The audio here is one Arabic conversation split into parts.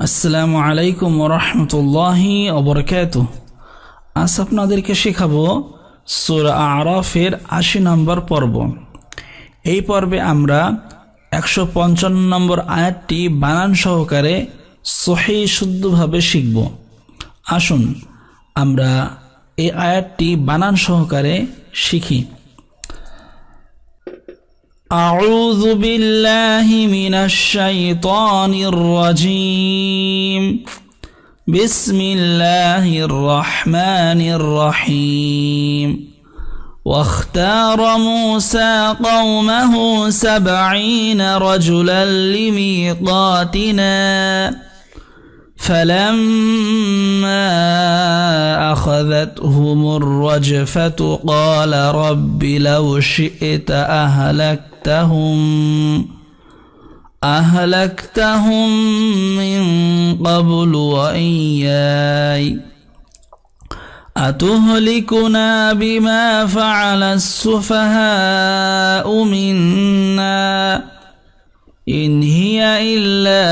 আসসালামু আলাইকুম ওয়া রাহমাতুল্লাহি ওয়া বারাকাতুহু। আজ আপনাদেরকে শেখাবো সূরা আরাফের ৮০ নম্বর পর্ব। এই পর্বে আমরা ১৫৫ নম্বর আয়াতটি বানান সহকারে সহিহ শুদ্ধভাবে শিখব। আসুন আমরা এই আয়াতটি বানান সহকারে শিখি। أعوذ بالله من الشيطان الرجيم بسم الله الرحمن الرحيم واختار موسى قومه 70 رجلا لميقاتنا فلما أخذتهم الرجفة قال رب لو شئت أهلكتهم من قبل وإياي أتهلكنا بما فعل السفهاء منا إن هي إلا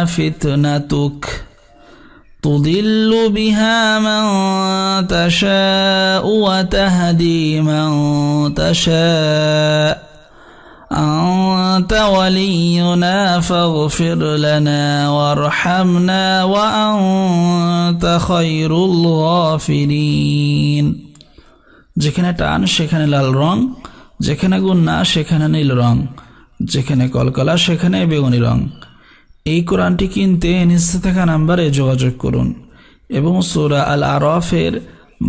فتنتك تضل بها من تشاء وتهدي من تشاء أنت ولينا فاغفر لنا وارحمنا وأنت خير الغافرين। যেখানে টান সেখানে লাল রং, যেখানে গুন্না সেখানে নীল রং, যেখানে কলকলা সেখানে বেগুনি রং। এই কোরআনটি কিনতে নিচে থাকা নাম্বারে যোগাযোগ করুন এবং সূরা আল আরাফের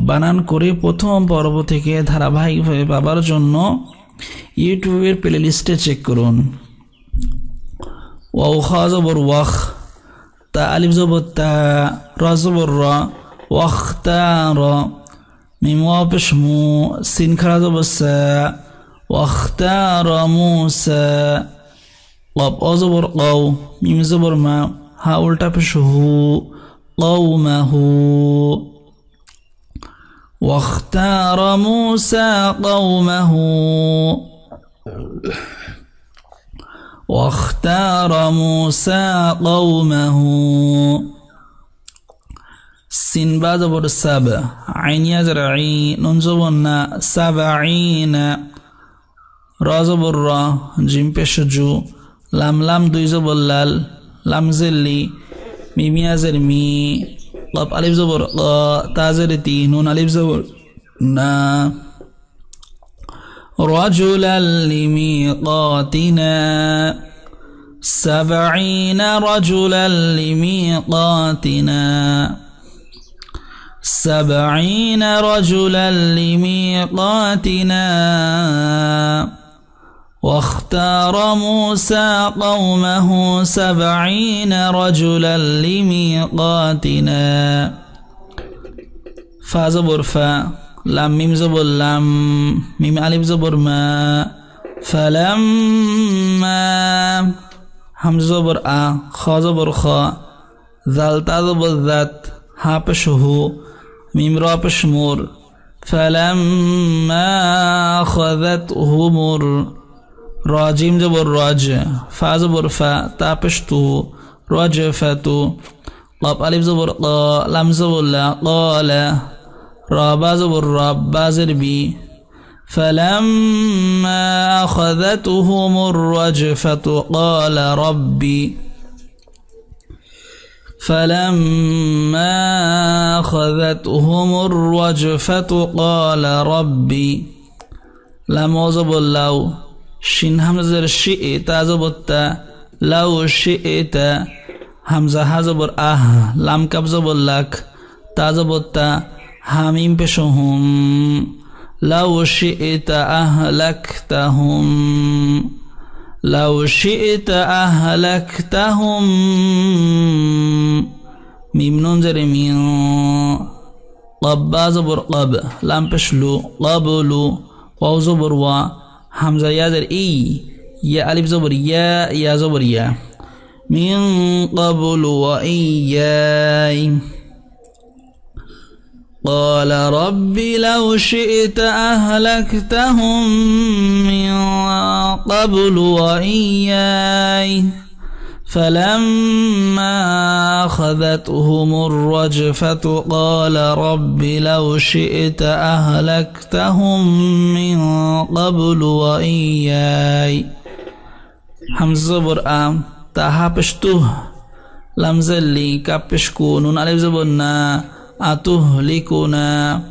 বানান করে প্রথম পর্ব থেকে ধারাবাহিকভাবে পাবার জন্য ইউটিউবের প্লেলিস্টে চেক করুন। ওয়াও খা জবর ওয়াখ, তা আলিফ জবর তা, রা জবর রা, ওয়াখতার, মিম ওয়াও পেশ মু, সিন খারা জবর সা, واختار موسى قاب أزبر قو ميم زبر ما ها ألتا بشه قومه واختار موسى قومه سين بعد زبر سبع عين يزرعي نون زبرنا 70 রা জবর রা, জিম পেশ জু, লাম লাম দুই জবর লাল, লাম জেলি, মিম ইয়াজের মি, কাফ আলিফ জবর কা, তা জের তি, নুন আলিফ জবর না। রাজুলাল লিমিকাতিনা 70 রাজুলাল লিমিকাতিনা 70 رجلا لميقاتنا واختار موسى قومه 70 رجلا لميقاتنا فا زبر فا، لام ميم زبر لام، ميم ألف زبر ما، فلما همز زبر آ، خا زبر خا، ذال تا زبر ذات، ها پشهو، ميم را پشمور، فلما أخذتهم راجيم زبر راج، فا زبر فا، تا پشتو، رجفتو، قاب ألف زبر قا، لام زبر لا، قال، را با زبر راب، با زر بي، فلما أخذتهم الرجفة قال ربي فلما أخذتهم الرجفة قال ربي لام زبر لو، شين همزة شئ، تا زبر تا، لو شئت، همزة ها زبر لام كاب زبر لك، تا زبر تا، حميم بشهم، لو شئت أهلكتهم، لو شئت أهلكتهم ميم نون زر مين، قب زبر قب، لام بشلو، قبلو، واو زبر وا، همزة يا زر إي، يا ألف زبر يا زبر يا، من قبل وإياي قال رب لو شئت أهلكتهم من قبل وإياي فلما أخذتهم الرجفة قال رب لو شئت أهلكتهم من قبل وإياي حمزة زبر آم تاها پشتوه لمزلي كابشكو نون ألف زبرنا أتهلكنا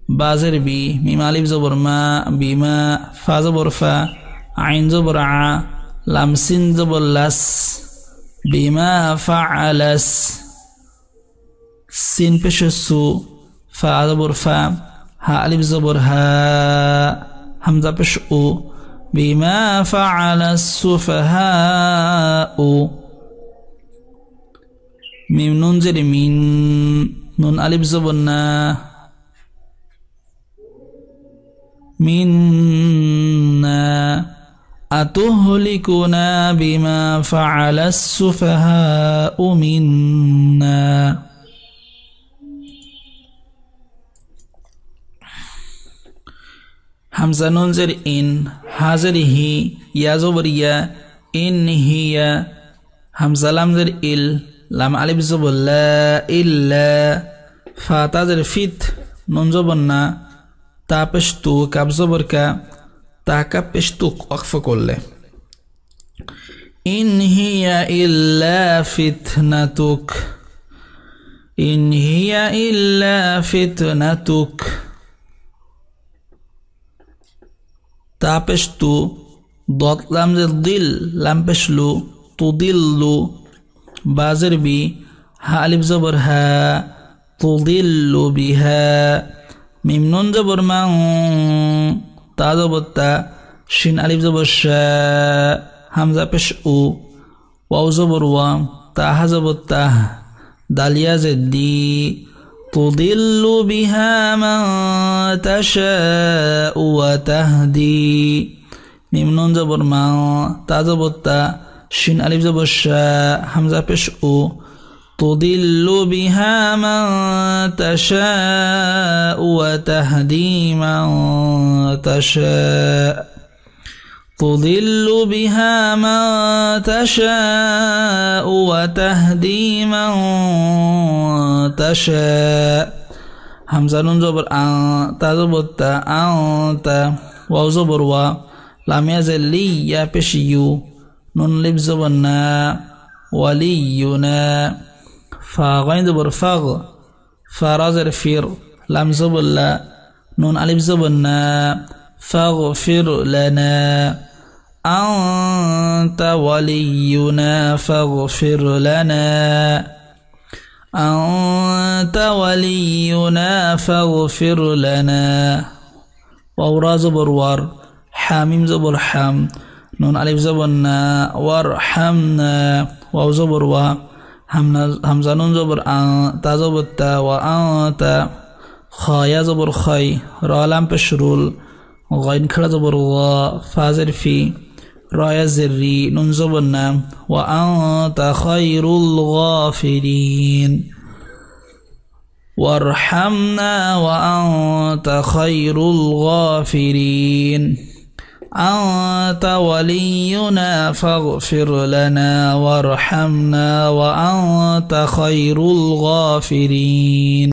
بازر بي ميم ألف زبر ما بما فا زبر فا عين زبر ع لام سين زبر لس بما فعلس سين پشسو فا زبر فا ها ألف زبر ها همزة پشو بما فعل السفهاء ميم نون زر مين نون ألف زبرنا منا أتهلكنا بما فعل السفهاء منا همزة نون زر إن حاضر هي يا زبر يا إن هي همزة لام زر إل لام ألف زبر لا إلا فاتا زر فيت نون زبرنا تا پشتو كاب زبر كا تا كاب پشتو وقف كله إن هي إلا فتنتك إن هي إلا فتنتك تا پشتو ضاد لام زر ضل لام پشلو تضل بازر بي ها ألف زبر ها تضل بها ميم نون زبر ما تا زبر تا شين ألف زبر شا همزة پش او واو زبر وا تا زبر تا داليا زدي تضل بها من تشاء وتهدي ميم نون زبر ما تا زبر تا شين ألف زبر شا همزة پش او تضل بها من تشاء وتهدي من تشاء تضل بها من تشاء وتهدي من تشاء همزة نون زبر أن تا زبر تا أنت واو زبر وا لام يزل لي يا بشيو نون لب زبرنا ولينا فا غين زبر فغ فرازر فير لام زبر لا نون ألف زبرنا فاغفر لنا أنت ولينا فاغفر لنا أنت ولينا فاغفر لنا وورا زبر ور حاميم زبر حم نون ألف زبرنا وارحمنا واو زبر وا همزة نون زبر أن تا زبر تا وأنت خايا زبر خي را لام پشرول غين كلا زبر غا فازر في رايا زري نون زبرنا وأنت خير الغافرين وارحمنا وأنت خير الغافرين أنت ولينا فاغفر لنا وارحمنا وأنت خير الغافرين.